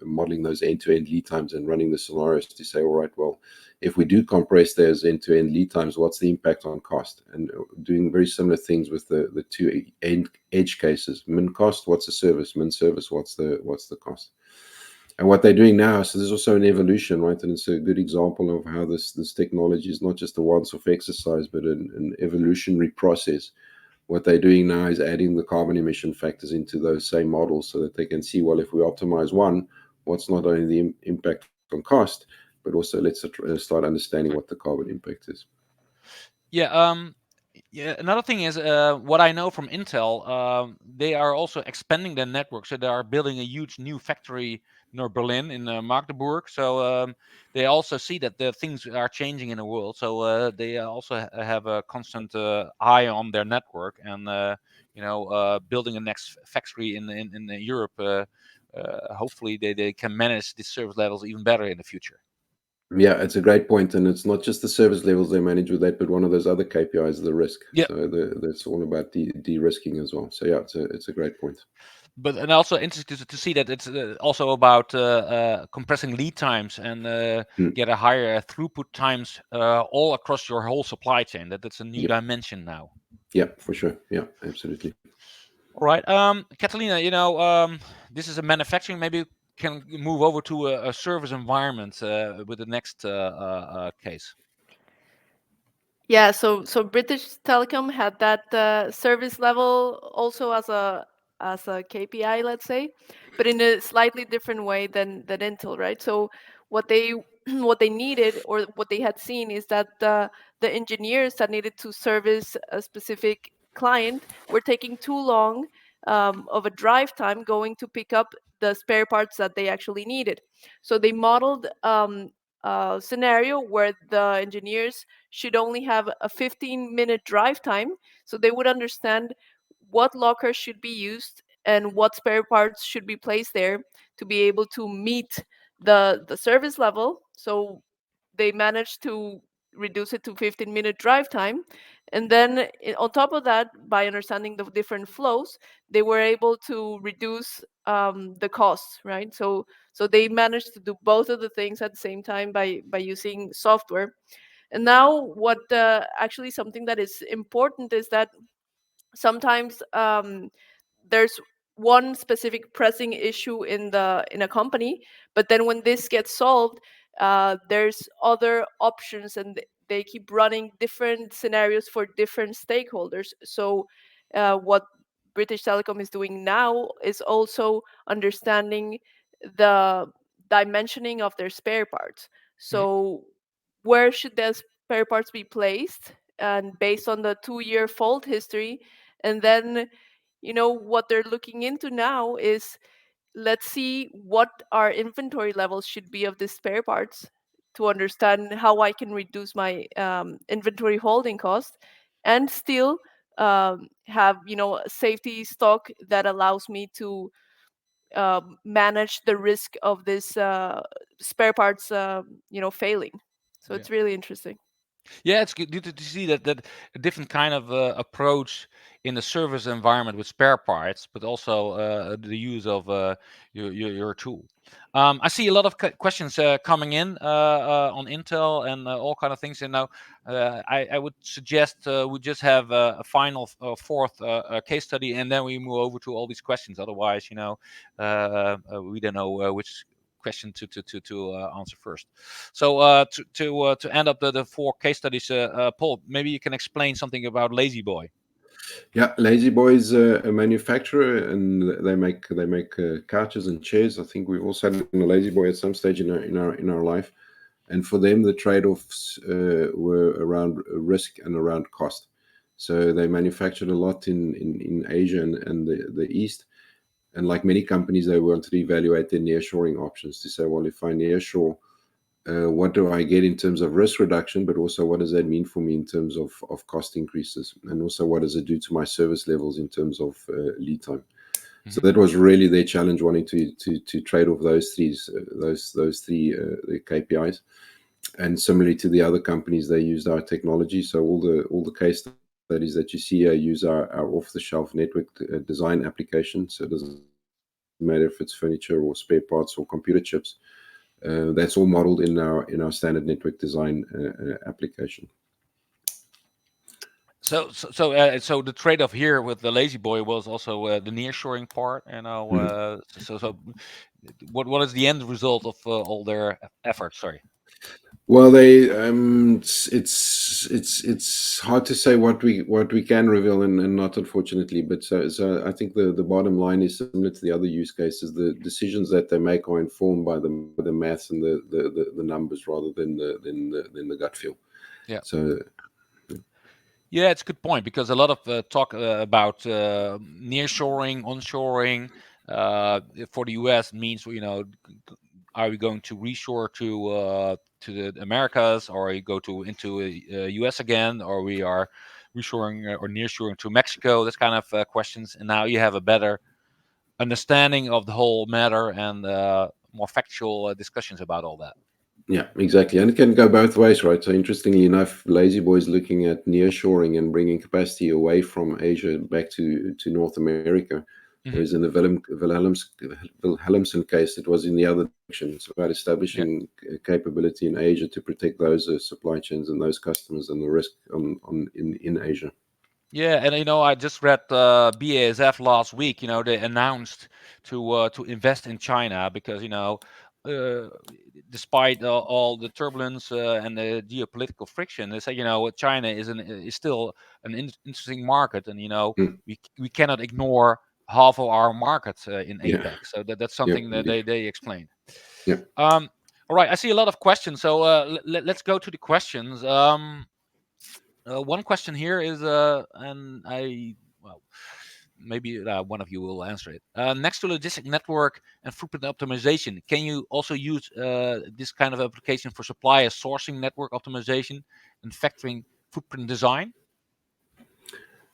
modeling those end-to-end lead times and running the scenarios to say, all right, well, if we do compress those end-to-end lead times, what's the impact on cost? And doing very similar things with the two edge cases: min cost, what's the service? Min service, what's the cost? And what they're doing now, so there's also an evolution, right? And it's a good example of how this technology is not just a once-off exercise, but an evolutionary process. What they're doing now is adding the carbon emission factors into those same models so that they can see, well, if we optimize one, what's not only the impact on cost, but also let's start understanding what the carbon impact is. Yeah, another thing is what I know from Intel, they are also expanding their network. So they are building a huge new factory near Berlin in Magdeburg. So they also see that the things are changing in the world. So they also have a constant eye on their network, and building a next factory in Europe. Hopefully they can manage the service levels even better in the future. Yeah, it's a great point, and it's not just the service levels they manage with that, but one of those other KPIs, the risk. Yeah. So that's all about de-risking as well. So yeah, it's a great point. But and also interested to see that it's also about compressing lead times and get a higher throughput times all across your whole supply chain. That's a new dimension now. Yeah, for sure. Yeah, absolutely. All right, Catalina, this is a manufacturing. Maybe you can move over to a service environment with the next case. Yeah, so British Telecom had that service level also as a KPI, let's say, but in a slightly different way than Intel, right? So what they what they needed, or what they had seen, is that the engineers that needed to service a specific client were taking too long of a drive time going to pick up the spare parts that they actually needed. So they modeled a scenario where the engineers should only have a 15-minute drive time, so they would understand what lockers should be used and what spare parts should be placed there to be able to meet the service level. So they managed to reduce it to 15-minute drive time, and then on top of that, by understanding the different flows, they were able to reduce the costs, right? So they managed to do both of the things at the same time by using software. And now what actually something that is important is that sometimes there's one specific pressing issue in a company, but then when this gets solved, there's other options, and they keep running different scenarios for different stakeholders. So what British Telecom is doing now is also understanding the dimensioning of their spare parts. So where should the spare parts be placed, and based on the 2-year fault history. And then what they're looking into now is, let's see what our inventory levels should be of these spare parts to understand how I can reduce my inventory holding cost, and still have a safety stock that allows me to manage the risk of this spare parts failing. So it's really interesting. Yeah, it's good to see that a different kind of approach in the service environment with spare parts, but also the use of your tool. I see a lot of questions coming in on Intel and all kind of things. And now I would suggest we just have a final fourth case study, and then we move over to all these questions. Otherwise, we don't know which question to answer first. So to end up the 4 case studies, Paul, maybe you can explain something about Lazy Boy. Yeah, Lazy Boy is a manufacturer, and they make couches and chairs. I think we've all sat in a Lazy Boy at some stage in our life, and for them the trade-offs were around risk and around cost. So they manufactured a lot in Asia and the East, and like many companies, they wanted to evaluate their nearshoring options to say, well, if I nearshore, what do I get in terms of risk reduction, but also what does that mean for me in terms of cost increases, and also what does it do to my service levels in terms of lead time. So that was really their challenge, wanting to trade off those three KPIs. And similarly to the other companies, they used our technology. So all the case studies that you see here use our off-the-shelf network design application. So it doesn't matter if it's furniture or spare parts or computer chips. That's all modeled in our standard network design application. So the trade-off here with the Lazy Boy was also the nearshoring part. So what is the end result of all their efforts? Sorry. Well, it's hard to say what we can reveal and not, unfortunately. But so I think the bottom line is similar to the other use cases. The decisions that they make are informed by the maths and the numbers rather than the gut feel. Yeah. So Yeah, it's a good point, because a lot of talk about nearshoring, onshoring for the US means, are we going to reshore to the Americas, or you go to into US again, or we are reshoring or nearshoring to Mexico? This kind of questions, and now you have a better understanding of the whole matter and more factual discussions about all that. yeah, exactly. And it can go both ways, right? So interestingly enough, Lazy Boy is looking at nearshoring and bringing capacity away from Asia back to North America. Hmm. Whereas in the Wilhelmsen case, it was in the other direction. It's about Yeah. establishing capability in Asia to protect those supply chains and those customers and the risk in Asia. Yeah, and I just read BASF last week. They announced to invest in China because uh, despite all the turbulence and the geopolitical friction, they say China is still an interesting market, and Mm, we cannot ignore half of our market in yeah, APAC. So that's yeah, something that indeed. they explained. Yeah. All right, I see a lot of questions, so let's go to the questions. One question here is, and well, maybe one of you will answer it. Next to logistic network and footprint optimization, can you also use this kind of application for supplier sourcing network optimization and factoring footprint design?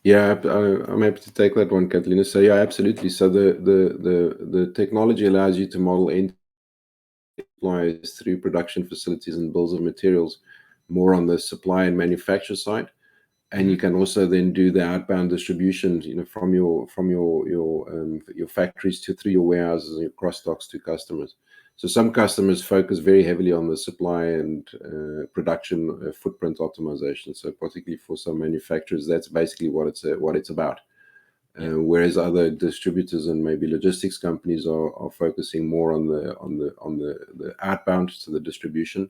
Yeah, I'm happy to take that one, Catalina. So yeah, absolutely. So the technology allows you to model end suppliers through production facilities and bills of materials, more on the supply and manufacture side. And you Hmm. can also then do the outbound distribution, from your factories to through your warehouses and your cross stocks to customers. So some customers focus very heavily on the supply and production footprint optimization. So particularly for some manufacturers, that's basically what it's about. Yeah. Whereas other distributors and maybe logistics companies are focusing more on the outbound, to the distribution,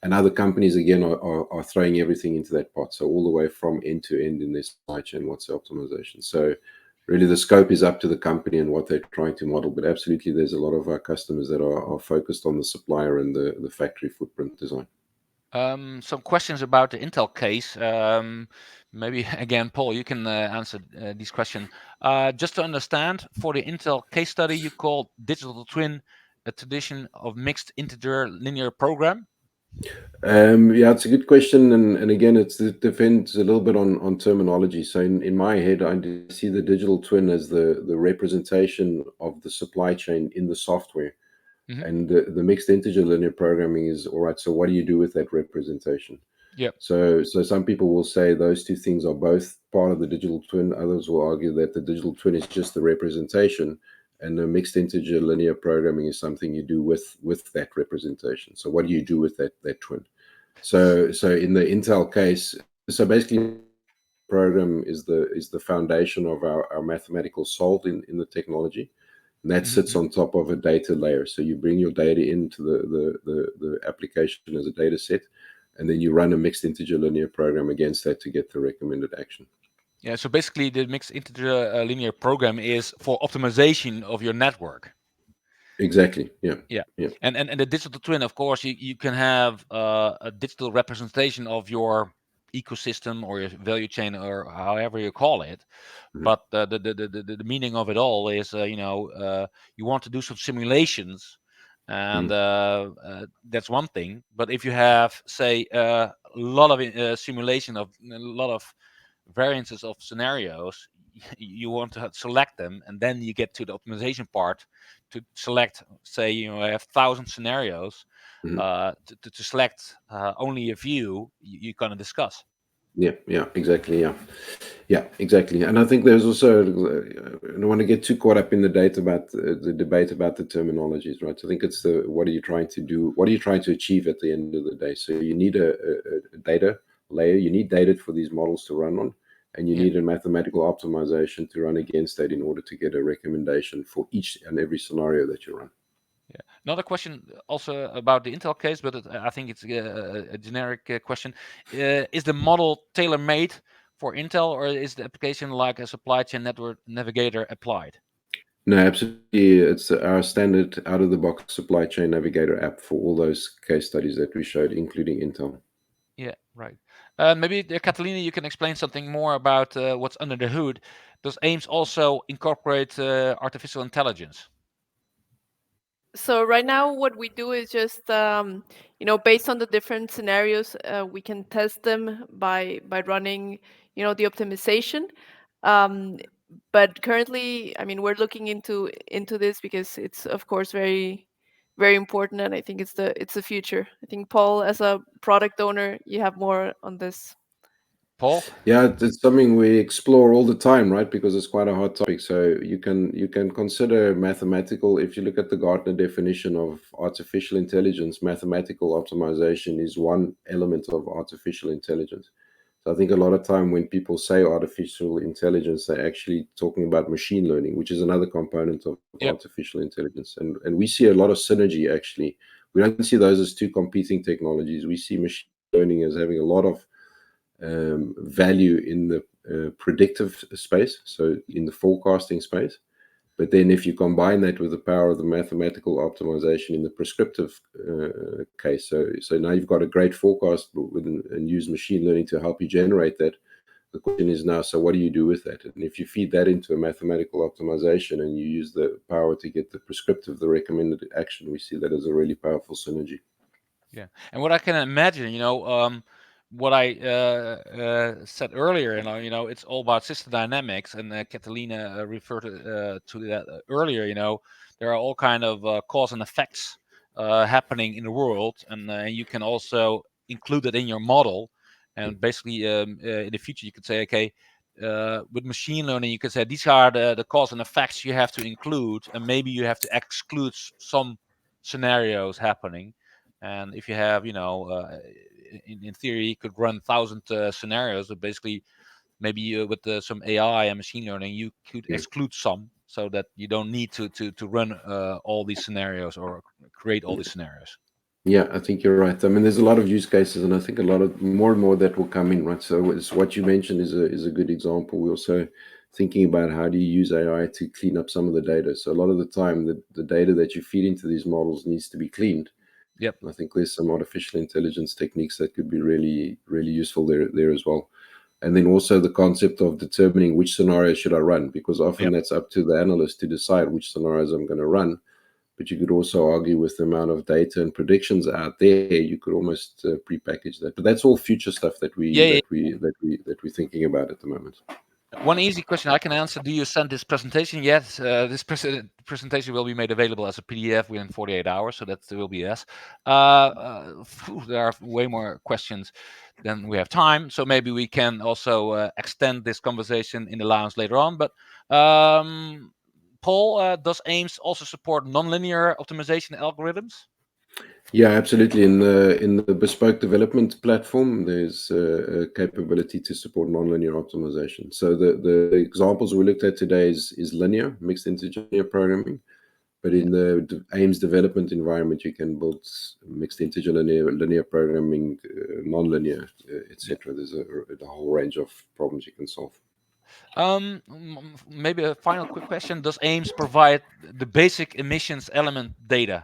and other companies again are throwing everything into that pot. So all the way from end to end in their supply chain, what's the optimization? So really the scope is up to the company and what they're trying to model. But absolutely, there's a lot of our customers that are focused on the supplier and the factory footprint design. Some questions about the Intel case. Maybe again, Paul, you can answer these questions. Just to understand, for the Intel case study, you called digital twin a tradition of mixed integer linear program. Yeah, it's a good question, and again, it depends a little bit on terminology. So in my head, I see the digital twin as the representation of the supply chain in the software, Hmm. and the mixed integer linear programming is all right. So what do you do with that representation? Yeah. So some people will say those two things are both part of the digital twin. Others will argue that the digital twin is just the representation, and the mixed integer linear programming is something you do with that representation. So what do you do with that twin? So in the Intel case, so basically program is the foundation of our mathematical solve in the technology. And that sits Hmm. on top of a data layer. So you bring your data into the application as a data set, and then you run a mixed integer linear program against that to get the recommended action. Yeah. So basically, the mixed integer linear program is for optimization of your network. Exactly. Yeah. Yeah. Yeah. And the digital twin, of course, you can have a digital representation of your ecosystem or your value chain or however you call it. Mhm. But the meaning of it all is, you want to do some simulations, and Mhm. that's one thing. But if you have, say, a lot of simulation of a lot of variances of scenarios, you want to select them, and then you get to the optimization part to select, say, you have 1,000 scenarios. To select only a few you're going to discuss. Yeah, exactly. Yeah, exactly. And I think there's also, I don't want to get too caught up in the debate about the terminologies, right? So I think it's what are you trying to do? What are you trying to achieve at the end of the day? So you need a data layer. You need data for these models to run on, and you need a mathematical optimization to run against that in order to get a recommendation for each and every scenario that you run. Yeah. Another question also about the Intel case, but I think it's a generic question. Is the model tailor-made for Intel, or is the application like a supply chain network navigator applied? No, absolutely. It's our standard out-of-the-box supply chain navigator app for all those case studies that we showed, including Intel. Yeah, right. Maybe, Catalina, you can explain something more about what's under the hood. Does AIMSS also incorporate artificial intelligence? So right now, what we do is just, based on the different scenarios, we can test them by running, the optimization. But currently, I mean, we're looking into this because it's, of course, very, very important, and I think it's the future. I think, Paul, as a product owner, you have more on this. Paul? Yeah, it's something we explore all the time, right? Because it's quite a hot topic. So you can consider mathematical. If you look at the Gartner definition of artificial intelligence, mathematical optimization is one element of artificial intelligence. So I think a lot of time when people say artificial intelligence, they're actually talking about machine learning, which is another component of artificial intelligence. And we see a lot of synergy, actually. We don't see those as two competing technologies. We see machine learning as having a lot of value in the predictive space, so in the forecasting space. But then if you combine that with the power of the mathematical optimization in the prescriptive case, so now you've got a great forecast and use machine learning to help you generate that. The question is now, so what do you do with that? And if you feed that into a mathematical optimization and you use the power to get the prescriptive, the recommended action, we see that as a really powerful synergy. Yeah, and what I can imagine, what I said earlier, it's all about system dynamics, and Catalina referred to that earlier. There are all kind of cause and effects happening in the world, and you can also include it in your model. And basically, in the future, you could say, okay, with machine learning, you could say these are the cause and effects you have to include, and maybe you have to exclude some scenarios happening. And if you have, in theory, you could run 1,000 scenarios, but basically, maybe with some AI and machine learning, you could exclude some, so that you don't need to run all these scenarios or create all these scenarios. Yeah, I think you're right. I mean, there's a lot of use cases, and I think a lot of more and more that will come in, right? So it's what you mentioned is a good example. We're also thinking about how do you use AI to clean up some of the data. So a lot of the time, the data that you feed into these models needs to be cleaned. Yep. And I think there's some artificial intelligence techniques that could be really, really useful there as well. And then also the concept of determining which scenario should I run, because often that's up to the analyst to decide which scenarios I'm going to run. But you could also argue with the amount of data and predictions out there, you could almost prepackage that. But that's all future stuff that we're thinking about at the moment. One easy question I can answer: do you send this presentation yet? This presentation will be made available as a PDF within 48 hours, so that will be yes. There are way more questions than we have time, so maybe we can also extend this conversation in the lounge later on. But Paul, does AIMSS also support nonlinear optimization algorithms? Yeah, absolutely. In the bespoke development platform, there's a capability to support nonlinear optimization. So the examples we looked at today is linear, mixed integer programming. But in the AIMSS development environment, you can build mixed integer linear programming, nonlinear, etc. There's a whole range of problems you can solve. Maybe a final quick question: does AIMSS provide the basic emissions element data?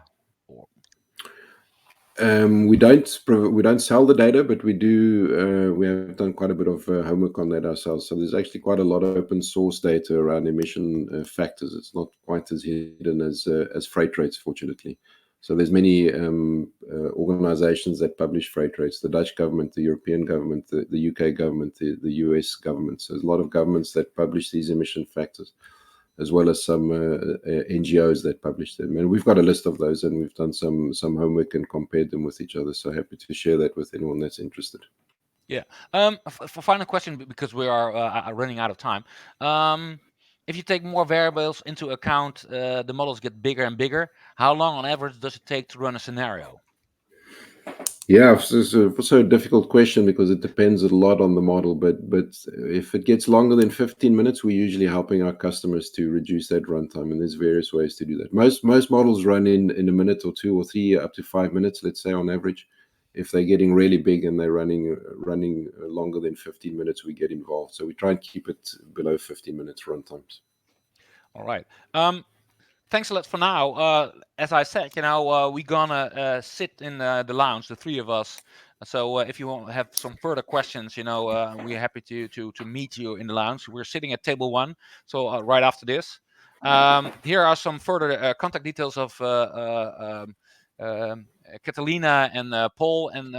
We don't sell the data, but we do. We have done quite a bit of homework on that ourselves. So there's actually quite a lot of open source data around emission factors. It's not quite as hidden as freight rates, fortunately. So there's many organizations that publish freight rates: the Dutch government, the European government, the UK government, the US government. So there's a lot of governments that publish these emission factors, as well as some NGOs that publish them. And we've got a list of those, and we've done some homework and compared them with each other. So happy to share that with anyone that's interested. Yeah. For final question, because we are running out of time. If you take more variables into account, the models get bigger and bigger. How long, on average, does it take to run a scenario? Yeah, it's also a difficult question because it depends a lot on the model. But if it gets longer than 15 minutes, we're usually helping our customers to reduce that runtime, and there's various ways to do that. Most models run in a minute or 2 or 3, up to 5 minutes, let's say, on average. If they're getting really big and they're running longer than 15 minutes, we get involved. So we try and keep it below 15 minutes runtimes. All right. Thanks a lot for now. As I said, we're gonna sit in the lounge, the three of us. So if you want to have some further questions, we're happy to meet you in the lounge. We're sitting at table 1, so right after this. Here are some further contact details of Catalina and Paul, and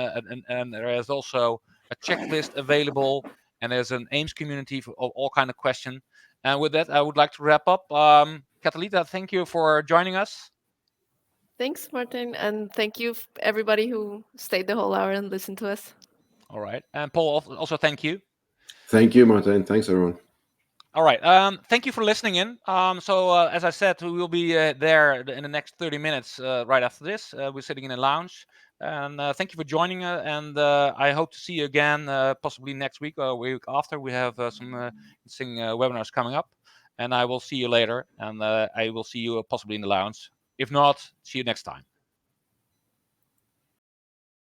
there is also a checklist available, and there's an AIMSS community for all kind of questions. And with that, I would like to wrap up. Catalina, thank you for joining us. Thanks, Martin, and thank you everybody who stayed the whole hour and listened to us. All right, and Paul, also thank you. Thank you, Martin. Thanks, everyone. All right, thank you for listening in. So as I said, we will be there in the next 30 minutes right after this. We're sitting in a lounge. And thank you for joining, and I hope to see you again, possibly next week or week after. We have some interesting webinars coming up, and I will see you later, and I will see you possibly in the lounge. If not, see you next time.